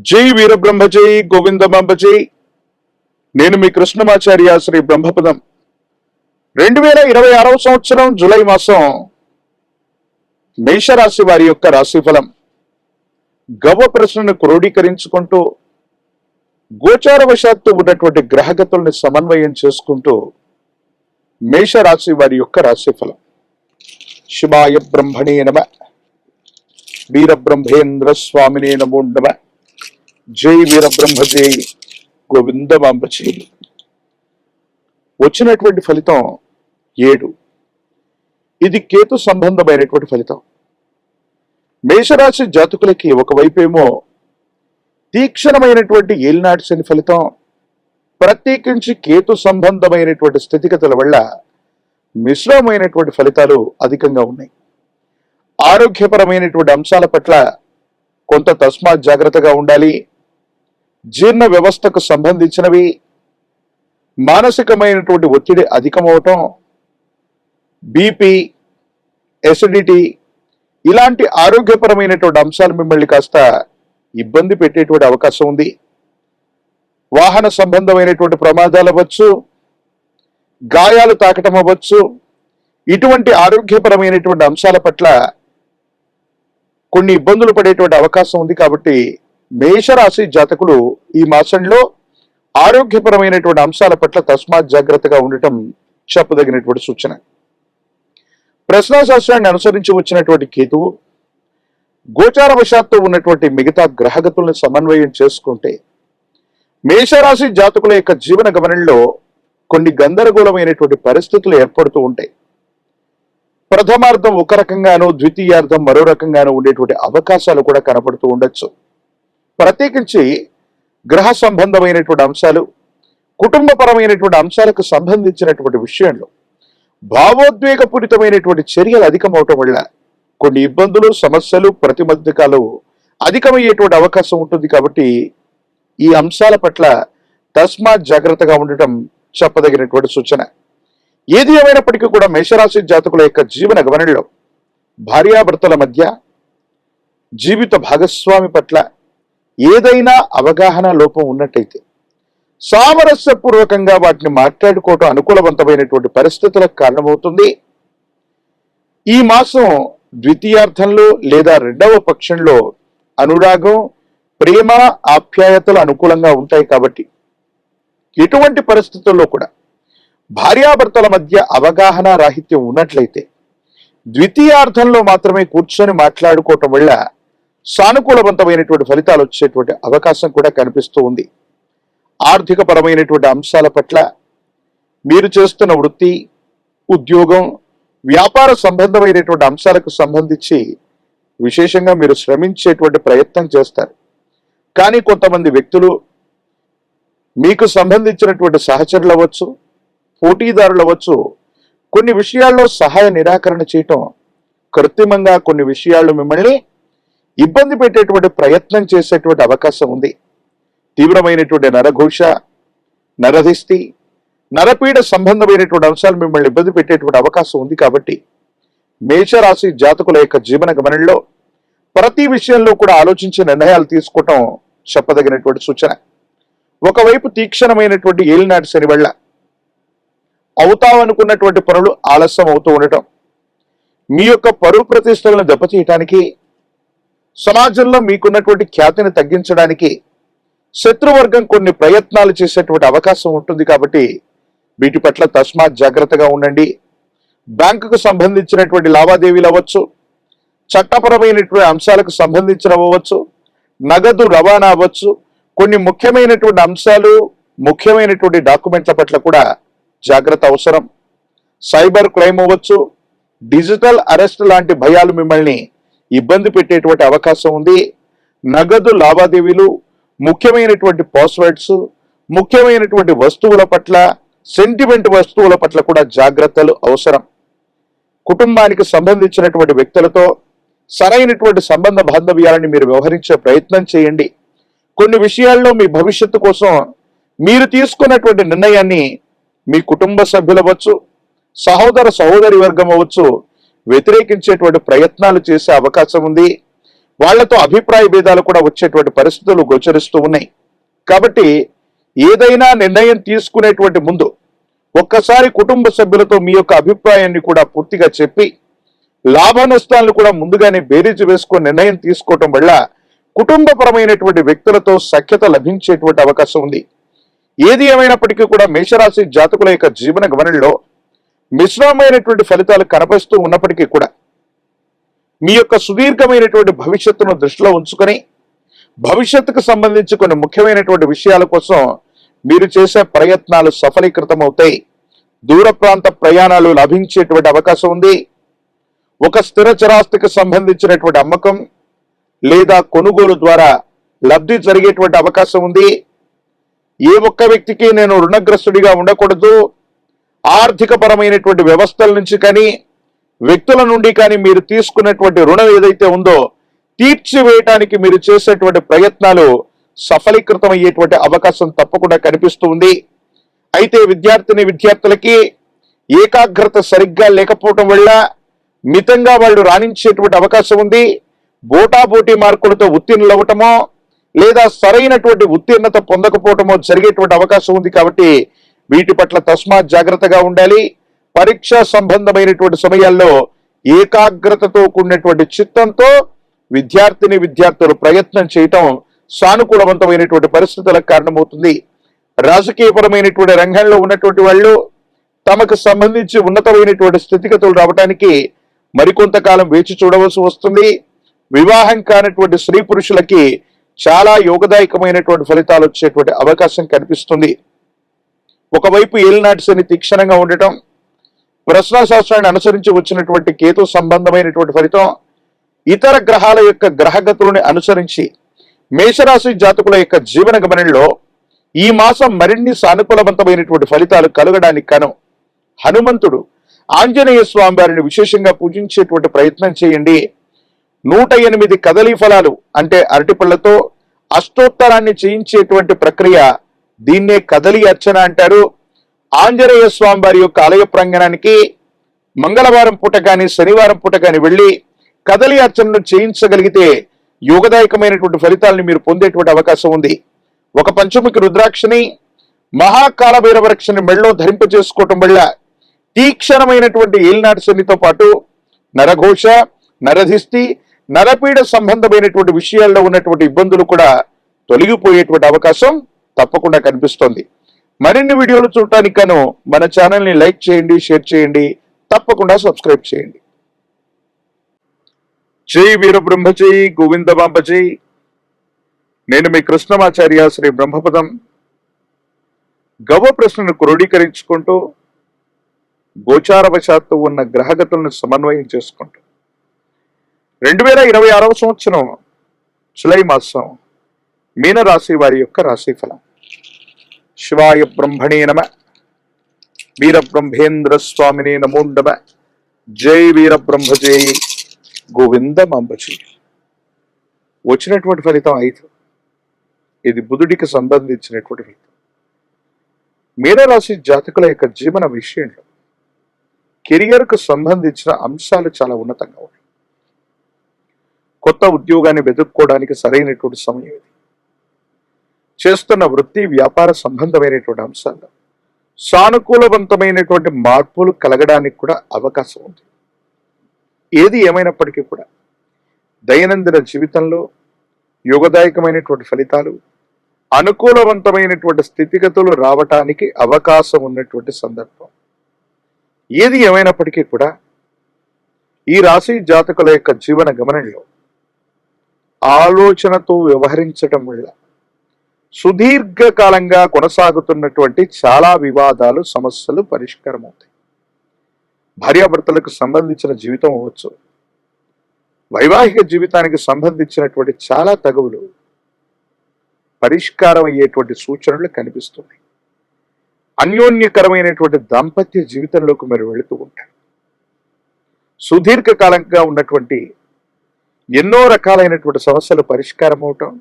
జై వీరబ్రహ్మ జై గోవిందమాంబ జై. నేను మీ కృష్ణమాచార్య శ్రీ బ్రహ్మపదం. 2026వ సంవత్సరం జూలై మాసం మేషరాశి వారి యొక్క రాశిఫలం. గవ ప్రశ్నను క్రోడీకరించుకుంటూ గోచారవశాత్తు ఉన్నటువంటి గ్రహగతుల్ని సమన్వయం చేసుకుంటూ మేషరాశి వారి యొక్క రాశిఫలం. శివాయ బ్రహ్మణే నమ, వీరబ్రహ్మేంద్ర స్వామినే నమో నమ. జై వీరబ్రహ్మ జై గోవిందమాంబ జై. వచ్చినటువంటి ఫలితం 7. ఇది కేతు సంబంధమైనటువంటి ఫలితం. మేషరాశి జాతకులకి ఒకవైపేమో తీక్షణమైనటువంటి ఏలినాటి శని ఫలితం, ప్రత్యేకించి కేతు సంబంధమైనటువంటి స్థితిగతుల వల్ల మిశ్రమైనటువంటి ఫలితాలు అధికంగా ఉన్నాయి. ఆరోగ్యపరమైనటువంటి అంశాల పట్ల కొంత తస్మాత్ జాగ్రత్తగా ఉండాలి. జీర్ణ వ్యవస్థకు సంబంధించినవి, మానసికమైనటువంటి ఒత్తిడి అధికమవటం, బీపీ, ఎసిడిటీ ఇలాంటి ఆరోగ్యపరమైనటువంటి అంశాలు మిమ్మల్ని కాస్త ఇబ్బంది పెట్టేటువంటి అవకాశం ఉంది. వాహన సంబంధమైనటువంటి ప్రమాదాలు అవ్వచ్చు, గాయాలు తాకటం అవ్వచ్చు. ఇటువంటి ఆరోగ్యపరమైనటువంటి అంశాల పట్ల కొన్ని ఇబ్బందులు పడేటువంటి అవకాశం ఉంది. కాబట్టి మేషరాశి జాతకులు ఈ మాసంలో ఆరోగ్యపరమైనటువంటి అంశాల పట్ల తస్మాత్ జాగ్రత్తగా ఉండటం చెప్పదగినటువంటి సూచన. ప్రశ్నాశాస్త్రాన్ని అనుసరించి వచ్చినటువంటి కేతువు గోచారవశాత్తు ఉన్నటువంటి మిగతా గ్రహగతులను సమన్వయం చేసుకుంటే మేషరాశి జాతకుల యొక్క జీవన గమనంలో కొన్ని గందరగోళమైనటువంటి పరిస్థితులు ఏర్పడుతూ ఉంటాయి. ప్రథమార్థం ఒక రకంగానూ, ద్వితీయార్థం మరో రకంగానూ ఉండేటువంటి అవకాశాలు కూడా కనపడుతూ ఉండొచ్చు. ప్రత్యేకించి గ్రహ సంబంధమైనటువంటి అంశాలు, కుటుంబపరమైనటువంటి అంశాలకు సంబంధించినటువంటి విషయంలో భావోద్వేగపూరితమైనటువంటి చర్యలు అధికమవటం వల్ల కొన్ని ఇబ్బందులు, సమస్యలు, ప్రతిబంధకాలు అధికమయ్యేటువంటి అవకాశం ఉంటుంది. కాబట్టి ఈ అంశాల పట్ల తస్మాత్ జాగ్రత్తగా ఉండటం చెప్పదగినటువంటి సూచన. ఏది ఏమైనప్పటికీ కూడా మేషరాశి జాతకుల యొక్క జీవన గమనంలో భార్యాభర్తల మధ్య, జీవిత భాగస్వామి పట్ల ఏదైనా అవగాహన లోపం ఉన్నట్టయితే సామరస్యపూర్వకంగా వాటిని మాట్లాడుకోవటం అనుకూలవంతమైనటువంటి పరిస్థితులకు కారణమవుతుంది. ఈ మాసం ద్వితీయార్థంలో లేదా 2వ పక్షంలో అనురాగం, ప్రేమ, ఆప్యాయతలు అనుకూలంగా ఉంటాయి. కాబట్టి ఎటువంటి పరిస్థితుల్లో కూడా భార్యాభర్తల మధ్య అవగాహన రాహిత్యం ఉన్నట్లయితే ద్వితీయార్థంలో మాత్రమే కూర్చొని మాట్లాడుకోవటం వల్ల సానుకూలవంతమైనటువంటి ఫలితాలు వచ్చేటువంటి అవకాశం కూడా కనిపిస్తూ ఉంది. ఆర్థిక పరమైనటువంటి అంశాల పట్ల, మీరు చేస్తున్న వృత్తి, ఉద్యోగం, వ్యాపార సంబంధమైనటువంటి అంశాలకు సంబంధించి విశేషంగా మీరు శ్రమించేటువంటి ప్రయత్నం చేస్తారు. కానీ కొంతమంది వ్యక్తులు, మీకు సంబంధించినటువంటి సహచరులు అవ్వచ్చు, పోటీదారులు అవ్వచ్చు, కొన్ని విషయాల్లో సహాయ నిరాకరణ చేయటం, కృత్రిమంగా కొన్ని విషయాల్లో మిమ్మల్ని ఇబ్బంది పెట్టేటువంటి ప్రయత్నం చేసేటువంటి అవకాశం ఉంది. తీవ్రమైనటువంటి నరఘోష, నరదిష్టి, నరపీడ సంబంధమైనటువంటి అంశాలు మిమ్మల్ని ఇబ్బంది పెట్టేటువంటి అవకాశం ఉంది. కాబట్టి మేషరాశి జాతకుల యొక్క జీవన గమనంలో ప్రతి విషయంలో కూడా ఆలోచించి నిర్ణయాలు తీసుకోవటం చెప్పదగినటువంటి సూచన. ఒకవైపు తీక్షణమైనటువంటి ఏలినాటి శని వల్ల అవుతామనుకున్నటువంటి పనులు ఆలస్యం అవుతూ ఉండటం, మీ యొక్క పరువు ప్రతిష్టలను దెబ్బతీయటానికి, సమాజంలో మీకున్నటువంటి ఖ్యాతిని తగ్గించడానికి శత్రువర్గం కొన్ని ప్రయత్నాలు చేసేటువంటి అవకాశం ఉంటుంది. కాబట్టి వీటి పట్ల తస్మాత్ జాగ్రత్తగా ఉండండి. బ్యాంకుకు సంబంధించినటువంటి లావాదేవీలు అవ్వచ్చు, చట్టపరమైనటువంటి అంశాలకు సంబంధించిన అవ్వచ్చు, నగదు రవాణా అవ్వచ్చు, కొన్ని ముఖ్యమైనటువంటి అంశాలు, ముఖ్యమైనటువంటి డాక్యుమెంట్ల పట్ల కూడా జాగ్రత్త అవసరం. సైబర్ క్రైమ్ అవ్వచ్చు, డిజిటల్ అరెస్ట్ లాంటి భయాలు మిమ్మల్ని ఇబ్బంది పెట్టేటువంటి అవకాశం ఉంది. నగదు లావాదేవీలు, ముఖ్యమైనటువంటి పాస్వర్డ్స్, ముఖ్యమైనటువంటి వస్తువుల పట్ల, సెంటిమెంట్ వస్తువుల పట్ల కూడా జాగ్రత్తలు అవసరం. కుటుంబానికి సంబంధించినటువంటి వ్యక్తులతో సరైనటువంటి సంబంధ బాంధవ్యాలని మీరు వ్యవహరించే ప్రయత్నం చేయండి. కొన్ని విషయాల్లో మీ భవిష్యత్తు కోసం మీరు తీసుకున్నటువంటి నిర్ణయాన్ని మీ కుటుంబ సభ్యులు అవ్వచ్చు, సహోదరి వర్గం అవ్వచ్చు వ్యతిరేకించేటువంటి ప్రయత్నాలు చేసే అవకాశం ఉంది. వాళ్లతో అభిప్రాయ భేదాలు కూడా వచ్చేటువంటి పరిస్థితులు గోచరిస్తూ ఉన్నాయి. కాబట్టి ఏదైనా నిర్ణయం తీసుకునేటువంటి ముందు ఒక్కసారి కుటుంబ సభ్యులతో మీ యొక్క అభిప్రాయాన్ని కూడా పూర్తిగా చెప్పి లాభ నష్టాలను కూడా ముందుగానే బేరీజు వేసుకొని నిర్ణయం తీసుకోవటం వల్ల కుటుంబపరమైనటువంటి వ్యక్తులతో సఖ్యత లభించేటువంటి అవకాశం ఉంది. ఏది ఏమైనప్పటికీ కూడా మేషరాశి జాతకుల యొక్క జీవన గమనంలో మిశ్రమమైనటువంటి ఫలితాలు కనబరుస్తూ ఉన్నప్పటికీ కూడా మీ యొక్క సుదీర్ఘమైనటువంటి భవిష్యత్తును దృష్టిలో ఉంచుకొని భవిష్యత్తుకు సంబంధించి కొన్ని ముఖ్యమైనటువంటి విషయాల కోసం మీరు చేసే ప్రయత్నాలు సఫలీకృతం అవుతాయి. దూర ప్రాంత ప్రయాణాలు లభించేటువంటి అవకాశం ఉంది. ఒక స్థిర చరాస్తికి సంబంధించినటువంటి అమ్మకం లేదా కొనుగోలు ద్వారా లబ్ధి జరిగేటువంటి అవకాశం ఉంది. ఏ ఒక్క వ్యక్తికి నేను రుణగ్రస్తుడిగా ఉండకూడదు, ఆర్థిక పరమైనటువంటి వ్యవస్థల నుంచి కానీ వ్యక్తుల నుండి కానీ మీరు తీసుకున్నటువంటి రుణం ఏదైతే ఉందో తీర్చివేయటానికి మీరు చేసేటువంటి ప్రయత్నాలు సఫలీకృతం అయ్యేటువంటి అవకాశం తప్పకుండా కనిపిస్తూ ఉంది. అయితే విద్యార్థులకి ఏకాగ్రత సరిగ్గా లేకపోవటం వల్ల మితంగా వాళ్ళు రాణించేటువంటి అవకాశం ఉంది. బోటాబోటీ మార్కులతో ఉత్తీర్ణులు అవ్వటమో లేదా సరైనటువంటి ఉత్తీర్ణత పొందకపోవటమో జరిగేటువంటి అవకాశం ఉంది. కాబట్టి వీటి పట్ల తస్మాత్ జాగ్రత్తగా ఉండాలి. పరీక్ష సంబంధమైనటువంటి సమయాల్లో ఏకాగ్రతతో కూడినటువంటి చిత్తంతో విద్యార్థులు ప్రయత్నం చేయటం సానుకూలవంతమైనటువంటి పరిస్థితులకు కారణమవుతుంది. రాజకీయపరమైనటువంటి రంగంలో ఉన్నటువంటి వాళ్ళు తమకు సంబంధించి ఉన్నతమైనటువంటి స్థితిగతులు రావడానికి మరికొంతకాలం వేచి చూడవలసి వస్తుంది. వివాహం కానటువంటి స్త్రీ పురుషులకి చాలా యోగదాయకమైనటువంటి ఫలితాలు వచ్చేటువంటి అవకాశం కనిపిస్తుంది. ఒకవైపు ఏలినాటి శని తీక్షణంగా ఉండటం, ప్రశ్నాశాస్త్రాన్ని అనుసరించి వచ్చినటువంటి కేతు సంబంధమైనటువంటి ఫలితం, ఇతర గ్రహాల యొక్క గ్రహగతులను అనుసరించి మేషరాశి జాతకుల యొక్క జీవన గమనంలో ఈ మాసం మరిన్ని సానుకూలవంతమైనటువంటి ఫలితాలు కలగడానికి కాను హనుమంతుడు ఆంజనేయ స్వామి వారిని విశేషంగా పూజించేటువంటి ప్రయత్నం చేయండి. 108 కదలీ ఫలాలు అంటే అరటిపళ్లతో అష్టోత్తరాన్ని చేయించేటువంటి ప్రక్రియ, దీన్నే కదలి అర్చన అంటారు. ఆంజనేయ స్వామి వారి యొక్క ఆలయ ప్రాంగణానికి మంగళవారం పూట కానీ శనివారం పూట కానీ వెళ్ళి కదలి అర్చనను చేయించగలిగితే యోగదాయకమైనటువంటి ఫలితాలను మీరు పొందేటువంటి అవకాశం ఉంది. ఒక పంచముఖి రుద్రాక్షని మహాకాల భైరవరక్షని మెళ్ళలో ధరింపజేసుకోవటం వల్ల తీక్షణమైనటువంటి ఏలినాటి శనితో పాటు నరఘోష, నరధిష్టి, నరపీడ సంబంధమైనటువంటి విషయాల్లో ఉన్నటువంటి ఇబ్బందులు కూడా తొలగిపోయేటువంటి అవకాశం తప్పకుండా కనిపిస్తోంది. మరిన్ని వీడియోలు చూడటానికి గాను మన ఛానల్ని లైక్ చేయండి, షేర్ చేయండి, తప్పకుండా సబ్స్క్రైబ్ చేయండి. జై వీరబ్రహ్మ జై గోవిందమాంబ జై. నేను మీ కృష్ణమాచార్య శ్రీ బ్రహ్మపదం. గవ ప్రశ్నను క్రోడీకరించుకుంటూ గోచారవశాత్తు ఉన్న గ్రహగతులను సమన్వయం చేసుకుంటూ 2026వ సంవత్సరం జులై మాసం మీనరాశి వారి యొక్క రాశి ఫలం. శివాయ బ్రహ్మణే నమ. వీరబ్రహ్మేంద్ర స్వామినే నమో నమ. జై వీరబ్రహ్మ జై గోవిందమాంబజీ. వచ్చినటువంటి ఫలితం 5. ఇది బుధుడికి సంబంధించినటువంటి ఫలితం. మీనరాశి జాతకుల యొక్క జీవన విషయంలో కెరియర్కు సంబంధించిన అంశాలు చాలా ఉన్నతంగా ఉన్నాయి. కొత్త ఉద్యోగాన్ని వెతుక్కోవడానికి సరైనటువంటి సమయం ఇది. చేస్తున్న వృత్తి వ్యాపార సంబంధమైనటువంటి అంశాల్లో సానుకూలవంతమైనటువంటి మార్పులు కలగడానికి కూడా అవకాశం ఉంది. ఏది ఏమైనప్పటికీ కూడా దైనందిన జీవితంలో యోగదాయకమైనటువంటి ఫలితాలు, అనుకూలవంతమైనటువంటి స్థితిగతులు రావటానికి అవకాశం ఉన్నటువంటి సందర్భం. ఏది ఏమైనప్పటికీ కూడా ఈ రాశి జాతకుల యొక్క జీవన గమనంలో ఆలోచనతో వ్యవహరించటం వల్ల సుదీర్ఘకాలంగా కొనసాగుతున్నటువంటి చాలా వివాదాలు, సమస్యలు పరిష్కారం అవుతాయి. భార్యాభర్తలకు సంబంధించిన జీవితం అవ్వచ్చు, వైవాహిక జీవితానికి సంబంధించినటువంటి చాలా తగువులు పరిష్కారం అయ్యేటువంటి సూచనలు కనిపిస్తున్నాయి. అన్యోన్యకరమైనటువంటి దాంపత్య జీవితంలోకి మీరు వెళుతూ ఉంటారు. సుదీర్ఘకాలంగా ఉన్నటువంటి ఎన్నో రకాలైనటువంటి సమస్యలు పరిష్కారం అవటం,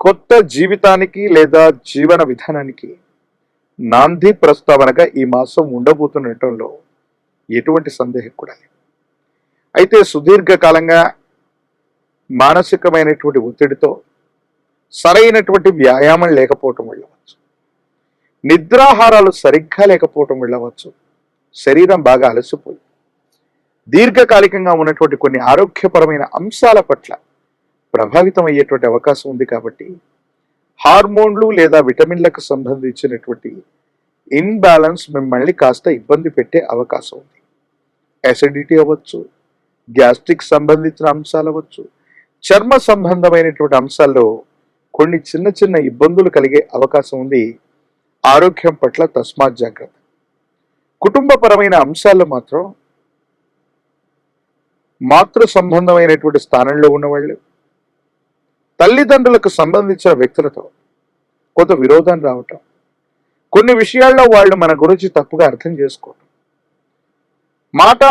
కొత్త జీవితానికి లేదా జీవన విధానానికి నాంది ప్రస్తావనగా ఈ మాసం ఉండబోతుండటంలో ఎటువంటి సందేహం కూడా లేదు. అయితే సుదీర్ఘకాలంగా మానసికమైనటువంటి ఒత్తిడితో సరైనటువంటి వ్యాయామం లేకపోవటం వెళ్ళవచ్చు, నిద్రాహారాలు సరిగ్గా లేకపోవటం వెళ్ళవచ్చు, శరీరం బాగా అలసిపోయి దీర్ఘకాలికంగా ఉన్నటువంటి కొన్ని ఆరోగ్యపరమైన అంశాల పట్ల ప్రభావితం అయ్యేటువంటి అవకాశం ఉంది. కాబట్టి హార్మోన్లు లేదా విటమిన్లకు సంబంధించినటువంటి ఇన్బ్యాలెన్స్ మిమ్మల్ని కాస్త ఇబ్బంది పెట్టే అవకాశం ఉంది. అసిడిటీ అవ్వచ్చు, గ్యాస్ట్రిక్ సంబంధించిన అంశాలు అవ్వచ్చు, చర్మ సంబంధమైనటువంటి అంశాల్లో కొన్ని చిన్న చిన్న ఇబ్బందులు కలిగే అవకాశం ఉంది. ఆరోగ్యం పట్ల తస్మాత్ జాగ్రత్త. కుటుంబపరమైన అంశాల్లో మాత్రం మాతృ సంబంధమైనటువంటి స్థానంలో ఉన్నవాళ్ళు, తల్లిదండ్రులకు సంబంధించిన వ్యక్తులతో కొంత విరోధం రావటం, కొన్ని విషయాల్లో వాళ్ళు మన గురించి తప్పుగా అర్థం చేసుకోవటం, మాట